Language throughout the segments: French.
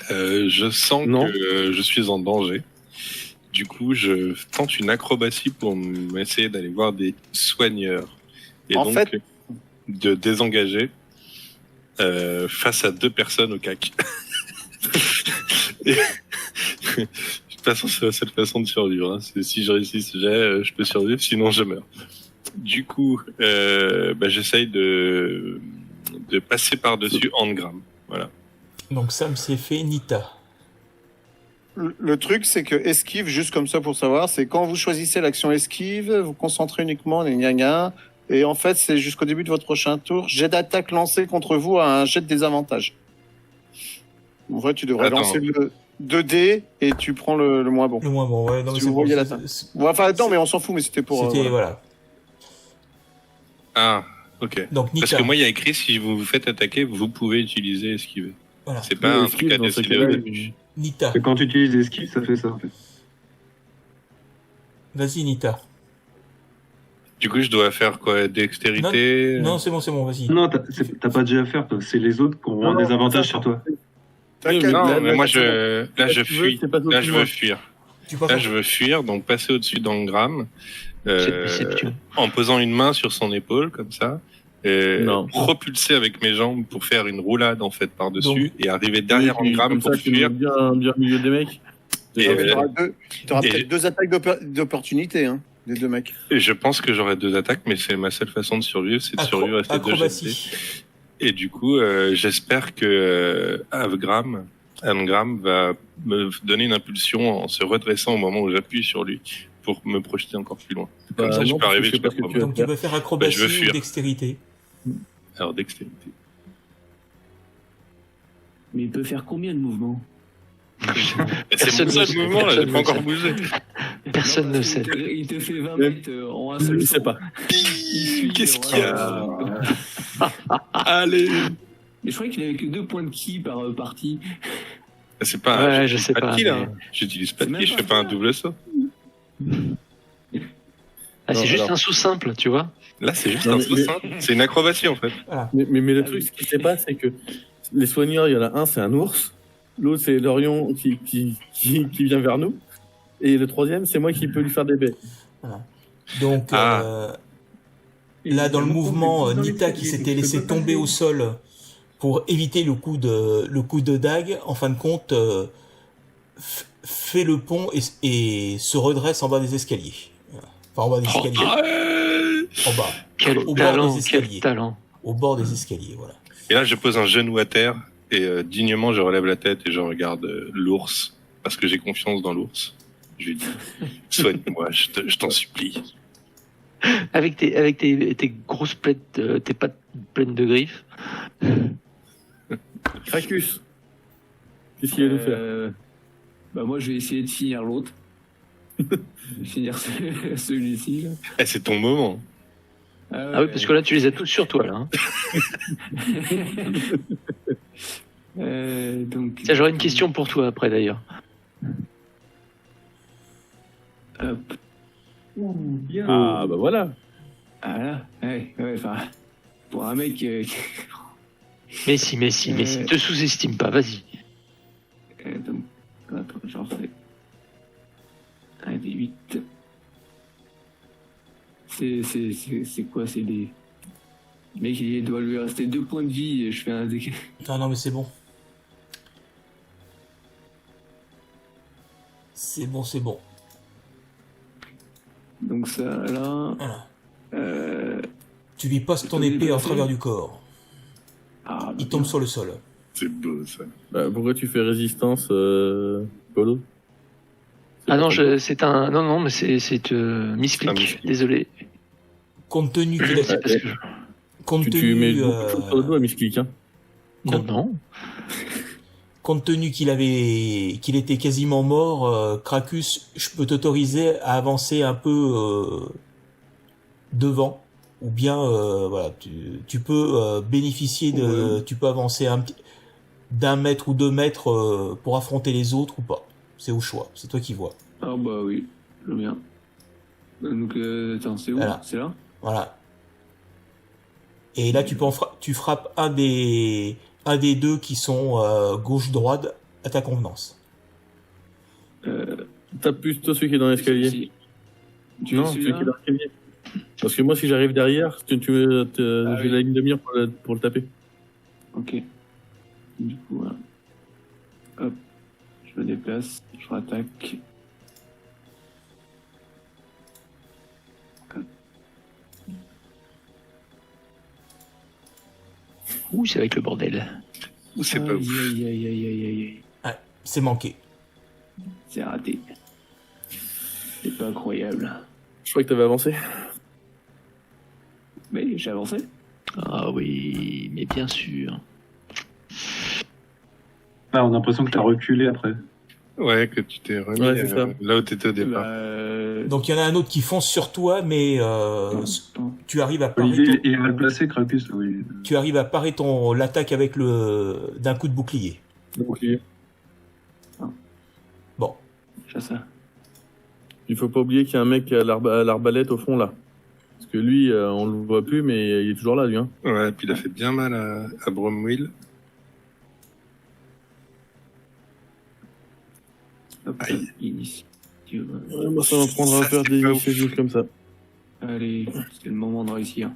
Je sens Non. que je suis en danger. Du coup, je tente une acrobatie pour essayer d'aller voir des soigneurs. Et En donc, fait- de désengager face à 2 personnes au CAC. Et... de toute façon, c'est la seule façon de survivre. Hein. Si je réussis ce jet, je peux survivre, sinon je meurs. Du coup, j'essaye de passer par-dessus Engram. Voilà. Donc Sam s'est fait Nita. Le truc, c'est que esquive, juste comme ça pour savoir, c'est quand vous choisissez l'action esquive, vous concentrez uniquement les gna. Et en fait, c'est jusqu'au début de votre prochain tour. Jet d'attaque lancé contre vous a un jet de désavantage. En vrai, tu devrais lancer le 2D et tu prends le moins bon. Le moins bon, ouais. Non, Si mais vous voyez l'attaque. Ouais, enfin, non, mais on s'en fout, mais c'était pour... C'était, voilà. Ah, ok. Donc, Nita. Parce que moi, il y a écrit, si vous vous faites attaquer, vous pouvez utiliser esquiver. Voilà. C'est pas un truc à dans ce décider au cas-là, début. Nita. Et quand tu utilises esquive, ça fait ça en fait. Vas-y, Nita. Du coup, je dois faire quoi? Dextérité? Non, c'est bon, vas-y. Non, t'as pas de jet à faire, toi. C'est les autres qui ont des avantages sur toi. Non, mais moi, je fuis. c'est pas Là, je veux fuir. Tu peux Là, je veux fuir, donc passer au-dessus d'Engram, en posant une main sur son épaule, comme ça, Non. propulser avec mes jambes pour faire une roulade, en fait, par-dessus, Donc- et arriver derrière Engram Comme pour ça, tu fuir. mets bien au milieu des mecs. Et, Tu auras et- peut-être 2 attaques d'opportunité, hein, des 2 mecs. et je pense que j'aurai 2 attaques, mais c'est ma seule façon de survivre, c'est de survivre à ces 2 jets. Acrobatie. Et du coup, j'espère que Engram va me donner une impulsion en se redressant au moment où j'appuie sur lui pour me projeter encore plus loin. Comme ça, je non, peux arriver parce que jusqu'à je sais pas ce que tu 3 Donc tu peux faire acrobatie je veux ou fuir. dextérité. Alors, dextérité. Mais il peut faire combien de mouvements? Mais c'est mon seul mouvement, là, j'ai pas encore bougé. Personne ne sait. Il te fait 20 mètres en un seul Je sais tour. pas. Qu'est-ce qu'il y a? Allez! Mais je croyais qu'il avait que 2 points de ki par partie. C'est pas Ouais, je sais pas de pas. ki, là. mais- Hein. J'utilise pas de C'est ki, je même fais pas pas un ça. double saut. Ah, c'est Non, juste alors. un saut simple, tu vois. Là, c'est juste Non, un mais- saut simple. C'est une acrobatie, en fait. Voilà. Mais le truc, ce qui se passe, c'est que les soigneurs, il y en a un, c'est un ours. L'autre, c'est l'Orion qui vient vers nous. Et le troisième, c'est moi qui peux lui faire des baies. Donc là, dans le mouvement, Nita qui s'était laissé tomber au sol pour éviter le coup de dague, en fin de compte, fait le pont et se redresse en bas des escaliers. Voilà. Enfin, en bas des escaliers. En bas. Quel Au bord talent, des escaliers. quel talent. Au bord des escaliers, voilà. Et là, je pose un genou à terre et dignement, je relève la tête et je regarde l'ours parce que j'ai confiance dans l'ours. Je lui dis, soigne-moi, je t'en supplie. Avec tes grosses tes pattes pleines de griffes. Cracus, qu'est-ce qu'il va nous faire? Bah moi je vais essayer de finir l'autre. Je vais finir celui-ci. Là. Eh, c'est ton moment. Ah oui, parce que là, tu les as tous sur toi, là. Hein. Donc, Tiens, j'aurais une question pour toi après, d'ailleurs. Hop. Bien. Ah, bah voilà. Ah là, ouais, enfin, pour un mec... Mais si, te sous-estime pas, vas-y. donc, attends, j'en refais. Un des 8. C'est quoi? C'est des... Le mec, il doit lui rester 2 points de vie et je fais un des... Non, mais c'est bon. C'est bon. Donc ça, là... Voilà. Tu lui passes ton épée en travers du corps. Ah, bah, Il tombe sur le sol. C'est beau, ça. Bah, pourquoi tu fais résistance, Polo? Ah non, c'est un... Non, mais c'est misclick, misclick. désolé. Compte tenu qu'il a... C'est parce que... Compte Tu mets tenu... beaucoup de choses sur le dos à misclick, hein. Non. Compte tenu qu'il était quasiment mort, Cracus, je peux t'autoriser à avancer un peu devant, ou bien voilà, tu peux bénéficier de, tu peux avancer d'un mètre ou 2 mètres pour affronter les autres ou pas. C'est au choix, c'est toi qui vois. Ah bah oui, je veux bien. Donc attends, c'est où? Voilà. C'est là? Voilà. Et là, tu frappes un des 2 qui sont gauche-droite à ta convenance. Tape plus toi celui qui est dans l'escalier. Si. Tu Non, veux celui qui est celui-là dans l'escalier. Parce que moi, si j'arrive derrière, j'ai oui. la ligne de mire pour le taper. Ok. Du coup, voilà. Hop. Je me déplace, je rattaque. Ouh, c'est avec le bordel. Ou c'est pas ouf. Aïe, aïe, aïe, aïe, aïe, aïe. C'est manqué. C'est raté. C'est pas incroyable. Je crois que t'avais avancé. Mais j'ai avancé. Ah oui, mais bien sûr. Ah, on a l'impression que t'as reculé après. Ouais, que tu t'es remis Ouais, c'est ça. là où t'étais au départ. Donc il y en a un autre qui fonce sur toi, mais tu arrives à parer Olivier, il est mal placé, Cracus, oui. l'attaque avec d'un coup de bouclier. Donc, il Bon, Ça. faut pas oublier qu'il y a un mec à l'arbalète au fond là. Parce que lui, on le voit plus, mais il est toujours là, lui. Hein. Ouais, puis il a fait bien mal à Bromwell. Hop, Aïe. initiative. Moi, ça m'apprendra à Ça, faire c'est des pas ouf. initiatives comme ça. Allez, c'est le moment de réussir.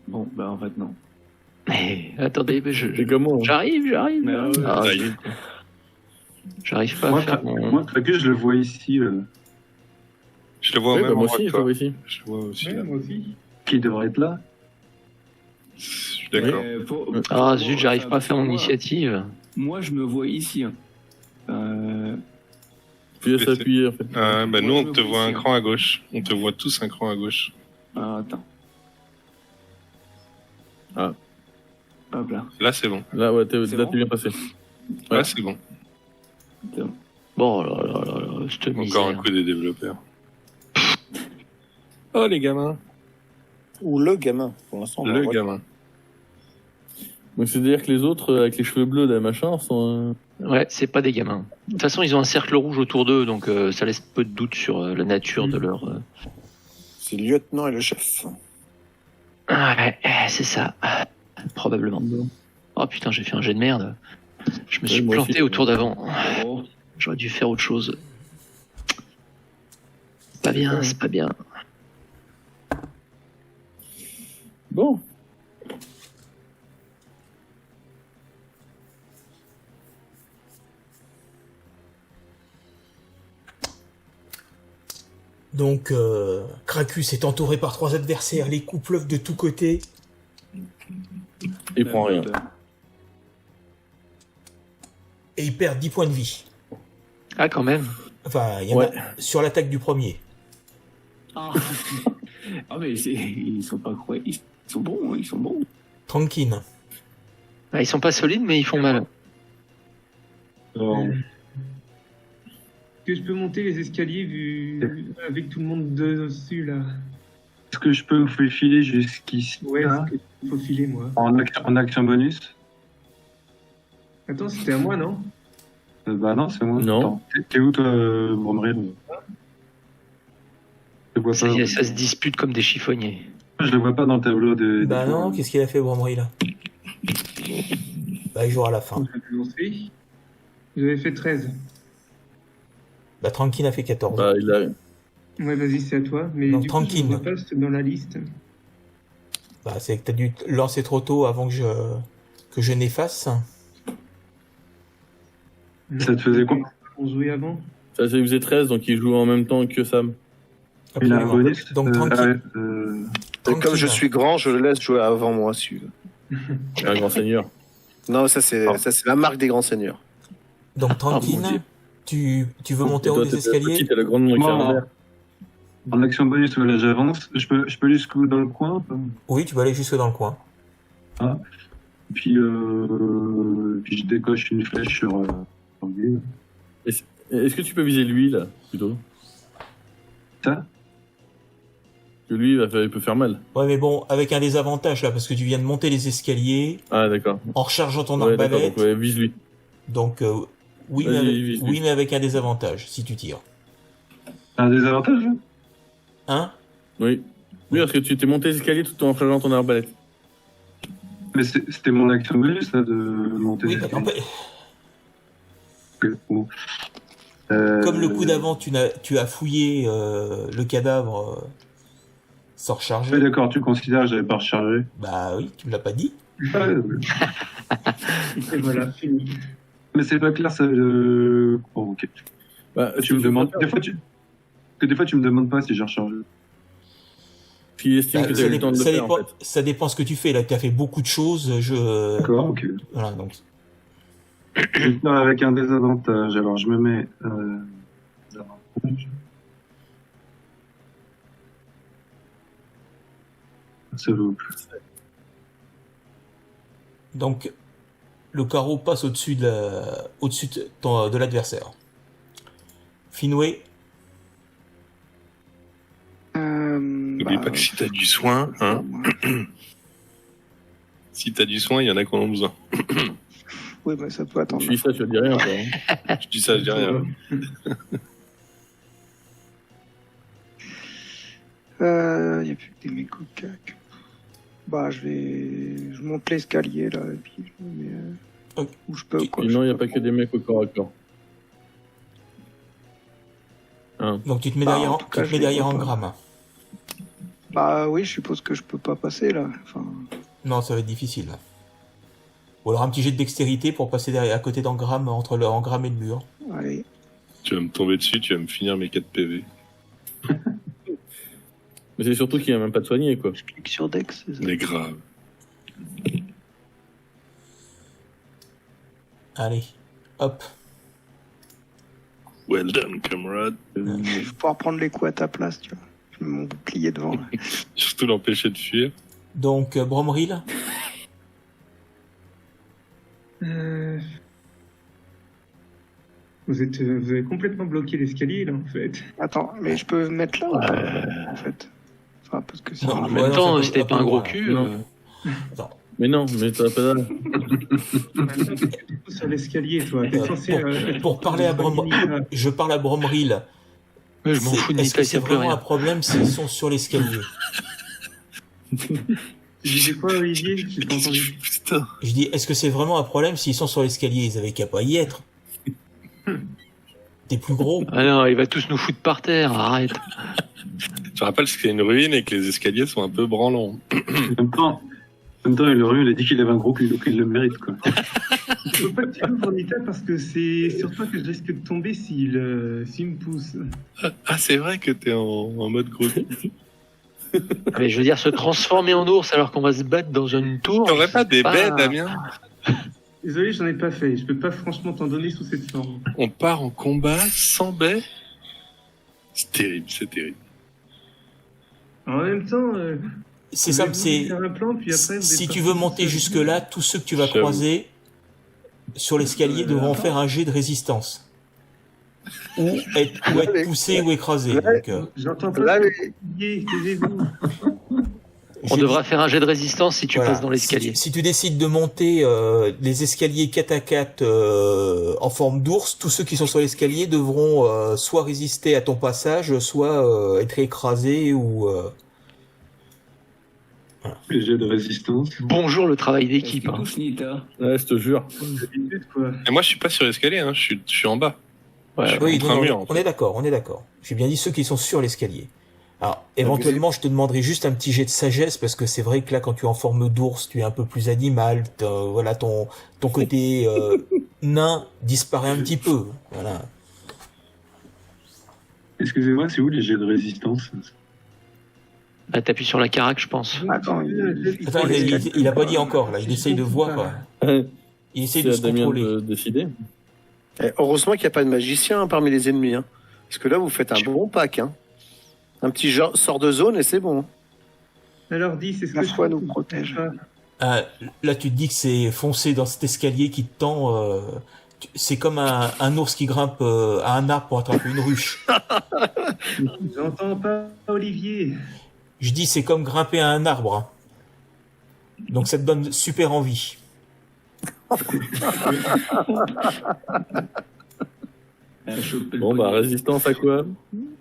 Bon, bah en fait, non. Eh, attendez, mais C'est comme moi. Hein. j'arrive. Mais ouais. Ah, Ça y est. zut. J'arrive pas Moi, à faire mon... moi, Cracus, je le vois ici, Je le vois Ouais, même bah, moi endroit aussi, que je le toi. vois ici. Je le vois aussi. là. moi aussi. qui devrait être là. Je suis d'accord. Ah zut, j'arrive pas à faire mon initiative. Moi, je me vois ici. Hein. Puis à s'appuyer, en fait. Bah, nous, Moi, on je te le vois voit un ici, cran à gauche. On te voit tous un cran à gauche. Attends. Ah. Hop là. Là, c'est bon. Là, ouais, C'est là, bon t'es bien passé. Là, Ouais. c'est bon. Bon, là, cette Encore un misère. coup des développeurs. Oh, les gamins. Ou le gamin, pour l'instant. on Le voit. gamin. Donc, c'est-à-dire que les autres, avec les cheveux bleus, là, machin, sont. Ouais, c'est pas des gamins. De toute façon, ils ont un cercle rouge autour d'eux, donc ça laisse peu de doute sur la nature de leur... C'est le lieutenant et le chef. Ah ouais, c'est ça. Probablement. Oh putain, j'ai fait un jet de merde. Je me suis moi planté aussi. au tour d'avant. Oh, J'aurais dû faire autre chose. C'est pas bien, c'est pas bien. Bon. donc Cracus est entouré par 3 adversaires, les coups pleuvent de tous côtés. Il prend rien. Et il perd 10 points de vie. Ah, quand même. Enfin, il y en Ouais. a sur l'attaque du premier. Ah, ah mais ils sont pas croyants. Ils sont bons, ils sont bons. Tranquille. Ah, ils sont pas solides, mais ils font mal. Alors, Que je peux monter les escaliers avec tout le monde dessus là. est-ce que je peux vous filer jusqu'ici Ouais, là, c'est ce qu'il faut filer moi. en action bonus? Attends, c'était à moi, non? Bah non, c'est moi. Non. Attends, t'es où toi, Bromril? Je le vois Ça, pas. ça se dispute comme des chiffonniers. Je le vois pas dans le tableau de. Bah des- non, qu'est-ce qu'il a fait Bromry là? Bah il jouera à la fin. Vous avez lancé. Vous avez fait 13. Bah Tranquille a fait 14. Bah, il a. Ouais, vas-y, c'est à toi. Mais Donc, du coup, je tranquille. ne vois pas dans la liste. Bah c'est que t'as dû lancer trop tôt avant que je n'efface. Ça te faisait quoi? On jouait avant. Ça faisait 13, donc il joue en même temps que Sam. Il a un Absolument. bonus? Donc tranquille. Et comme Tranquille. je suis grand, je le laisse jouer avant moi, celui-là. Un grand seigneur. Non, ça c'est la marque des grands seigneurs. Donc mon tranquille. Dieu. Tu veux monter Et en toi, haut des t'es la escaliers? petite, elle a grandement écrit Moi, en vert. En action bonus, voilà, j'avance. Je peux aller jusqu'où dans le coin? Oui, tu vas aller jusque dans le coin. Puis je décoche une flèche sur lui. Est-ce que tu peux viser lui, là, plutôt? Ça? Que lui, il peut faire mal. Ouais, mais bon, avec un désavantage là, parce que tu viens de monter les escaliers Ah, d'accord. en rechargeant ton Ouais, d'accord, arbalète. donc ouais, vise lui. Donc, oui, Vas-y, mais avec, vise-lui. oui, mais avec un désavantage, si tu tires. Un désavantage? Hein? Oui. Oui, parce que tu t'es monté les escaliers tout en chargeant ton arbalète. Mais c'était mon action bonus, ça, de monter. Oui, bah, Bon. comme le coup d'avant, tu as fouillé le cadavre sans recharger. Oui, d'accord, tu considères que j'avais pas rechargé. Bah oui, tu me l'as pas dit. Ouais, Et voilà, fini. mais c'est pas clair, ça. Bon, ok. Bah, Tu me demandes. Des fois, tu me demandes pas si j'ai rechargé. Qui estime Bah, que tu as eu le temps de le ça faire, dépend, en fait. ça dépend ce que tu fais. Là, tu as fait beaucoup de choses. D'accord, ok. Voilà, donc. Je vais faire avec un désavantage. Alors, je me mets. Désavantage. Ça loupe. Donc, le carreau passe au-dessus de l'adversaire. Finwë, N'oublie pas que si t'as du soin, hein, si t'as du soin, il y en a qui en ont besoin. Oui, mais ça peut attendre. Tu dis ça, tu ne dis rien, toi. Hein. Je dis ça, je dis rien. Il n'y a plus que des mecs au cac. Bah, je monte l'escalier, là, et puis je me mets Ok. où je peux, quoi. Sinon, il n'y a pas que des mecs au corps à corps. Hein. donc tu te mets Bah, derrière, en tout cas, tu te je mets les derrière vois pas. Engram. Bah oui, je suppose que je peux pas passer, là. Enfin, Non, ça va être difficile. Là. Ou alors un petit jet de dextérité pour passer derrière, à côté d'Engram, entre le Engram et le mur. allez. Tu vas me tomber dessus, tu vas me finir mes 4 PV. Mais c'est surtout qu'il n'y a même pas de soigné, quoi. Je clique sur Dex, c'est ça. Mais grave. Allez, hop. Well done, camarade. Je vais pouvoir prendre les coups à ta place, tu vois. Je mets mon bouclier devant, là. Surtout l'empêcher de fuir. Donc, Bromril, Vous avez complètement bloqué l'escalier, là, en fait. Attends, mais je peux me mettre là ou pas, en fait. Enfin, parce que Non, En ouais, même non, temps, ça peut- si t'avais un pas peu un gros loin, cul. non. Mais non, mais t'as pas là. Sur l'escalier, toi. T'es censé. pour parler à Bromril, je parle à Bromril. Mais je m'en fous de Est-ce que Nicolas, c'est ça pleut vraiment un rien. problème s'ils sont sur l'escalier? Je disais quoi, Olivier? J'ai pas entendu. Putain. Je dis, est-ce que c'est vraiment un problème s'ils sont sur l'escalier? Ils avaient qu'à pas y être. T'es plus gros. Ah non, il va tous nous foutre par terre, arrête. Je rappelle que c'est une ruine et que les escaliers sont un peu branlants. En même temps, le rue, il a dit qu'il avait un gros cul, donc il le mérite, quoi. Il faut pas que tu l'ouvres, Nita, parce que c'est sur toi que je risque de tomber s'il me pousse. Ah, c'est vrai que t'es en mode gros. Mais je veux dire, se transformer en ours alors qu'on va se battre dans une tour. T'aurais pas des pas- baies, Damien? Désolé, j'en ai pas fait. Je peux pas franchement t'en donner sous cette forme. On part en combat sans baies? C'est terrible, c'est terrible. En même temps, C'est vous simple, voulez c'est. faire un plan, puis après, vous Si êtes tu parti veux monter tout seul. jusque-là, tous ceux que tu vas J'avoue. croiser sur l'escalier devront faire un jet de résistance. Ou être poussé ou écrasé. Donc, J'entends Là, pas. les- Olivier, taisez-vous. On j'ai devra dit- faire un jet de résistance si tu voilà. passes dans l'escalier. Si tu décides de monter les escaliers 4 à 4 en forme d'ours, tous ceux qui sont sur l'escalier devront soit résister à ton passage, soit être écrasés ou... Les jets de résistance. Bonjour le travail d'équipe. Hein. Ouais, je te jure. D'habitude, quoi. Et moi, je suis pas sur l'escalier, hein. Je suis en bas. Ouais, Oui, contre non, un non, mur, en on est d'accord, on est d'accord. J'ai bien dit ceux qui sont sur l'escalier. Alors, éventuellement, je te demanderai juste un petit jet de sagesse, parce que c'est vrai que là, quand tu es en forme d'ours, tu es un peu plus animal, voilà, ton côté nain disparaît un petit peu. Voilà. Excusez-moi, c'est où les jets de résistance? Bah, t'appuies sur la carac, je pense. Attends, Attends, il a pas dit encore, là, il essaye de voir, quoi. Il essaye de C'est se à Damien contrôler. de décider. Heureusement qu'il n'y a pas de magicien parmi les ennemis. Hein. Parce que là, vous faites un bon pack. Hein. Un petit genre, sort de zone et c'est bon. Alors, dis, c'est ce La que foi je nous fais. protège. Là, tu te dis que c'est foncer dans cet escalier qui te tend. C'est comme un ours qui grimpe à un arbre pour attraper une ruche. J'entends pas, Olivier. Je dis c'est comme grimper à un arbre. Hein. Donc ça te donne super envie. Bon, bah, résistance à quoi?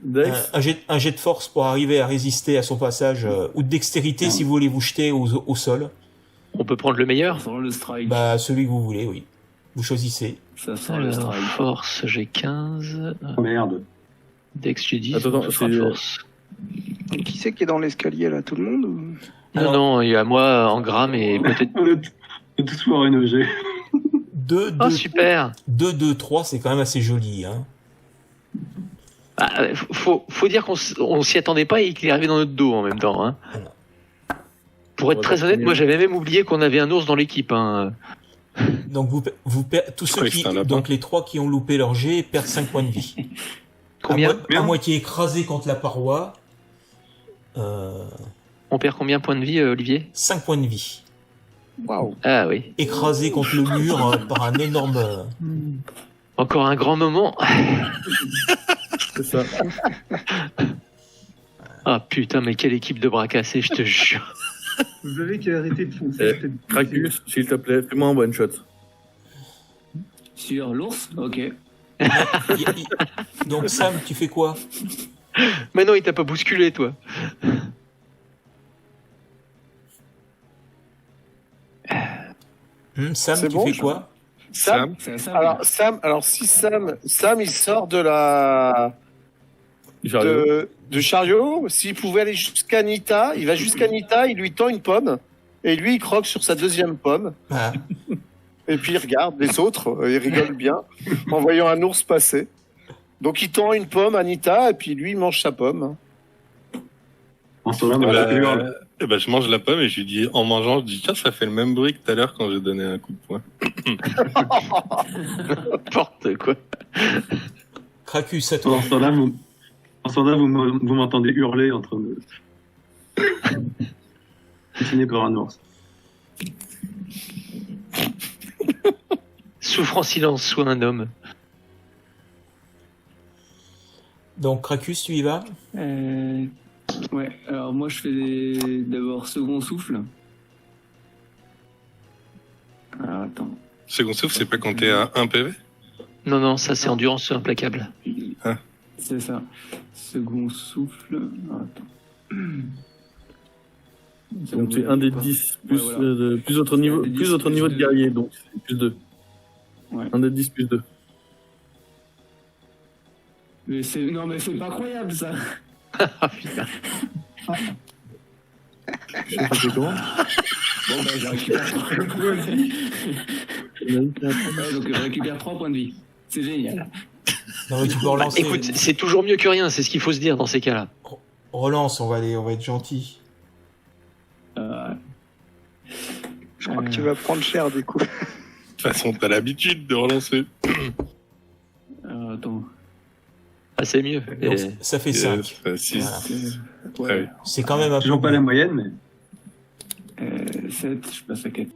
Dex? Un jet de force pour arriver à résister à son passage, ou de dextérité si vous voulez vous jeter au sol. On peut prendre le meilleur. Ça sent le strike. Bah, celui que vous voulez, oui. Vous choisissez. Ça sent le Alors, strike. force, j'ai 15. Oh, merde. Dex, j'ai 10. Attends, je ferai c'est- force. Qui c'est qui est dans l'escalier là? Tout le monde ou... Non, non, il y a moi en grammes et peut-être. On est tous voir une OG. 2, 2, Oh, super! 2, 2, 3, c'est quand même assez joli. Hein. Ah, faut dire qu'on s'y attendait pas et qu'il est arrivé dans notre dos en même temps. Hein. Pour être très honnête, moi j'avais même oublié qu'on avait un ours dans l'équipe. Hein. Donc, tous ceux croyais que qui, c'était un lapin. donc les 3 qui ont loupé leur jet perdent 5 points de vie. Combien? À moitié écrasé contre la paroi. On perd combien de points de vie, Olivier? 5 points de vie. Waouh. Ah oui. Écrasé contre le mur par un énorme. Encore un grand moment. C'est ça. Ah putain, mais quelle équipe de bras cassés, je te jure. Vous avez qu'à arrêter de foncer. Eh, peut-être. Cracus, s'il te plaît, fais-moi un one shot. Sur l'ours? Ok. Donc, Sam, tu fais quoi? Mais non, il t'a pas bousculé, toi. Sam, C'est tu bon, fais je- quoi? Sam, C'est ça. alors si Sam, il sort de la du chariot, s'il pouvait aller jusqu'à Nita, il va jusqu'à Nita, il lui tend une pomme, et lui il croque sur sa deuxième pomme, Ah, et puis il regarde les autres, ils rigolent bien, en voyant un ours passer. Donc il tend une pomme à Nita, et puis lui il mange sa pomme. En ce moment, Bah, je hurle. je mange la pomme et je lui dis, en mangeant, je dis, tiens, ça fait le même bruit que tout à l'heure quand j'ai donné un coup de poing. N'importe quoi. Cracus, à toi. En ce moment-là, vous m'entendez hurler en train de. Dessiné par un ours. Souffre en silence, sois un homme. Donc, Cracus, tu y vas? Ouais, alors moi je fais d'abord second souffle. Alors attends. Second souffle, c'est pas quand t'es à 1 PV? Non, non, ça c'est endurance implacable. C'est ça. Second souffle. Alors, attends. Donc c'est un des 10 plus, Ouais, voilà. plus autre niveau, Un des 10 plus autre niveau de plus guerrier, donc c'est plus 2. Ouais. Un des 10 plus 2. Mais c'est pas croyable ça. Ah putain. Je sais pas c'est comment. Bon bah je récupère 3 points de vie. Ouais, donc je récupère 3 points de vie. C'est génial. Non, mais tu peux relancer. Écoute, c'est toujours mieux que rien, c'est ce qu'il faut se dire dans ces cas-là. Relance, on va être gentil. Je crois que tu vas prendre cher du coup. De toute façon, t'as l'habitude de relancer. Attends. Ah, c'est mieux. Donc, ça fait 5. 6. Ouais. Ouais. C'est quand même un peu. Toujours pas la moyenne, mais. 7, je passe à 4.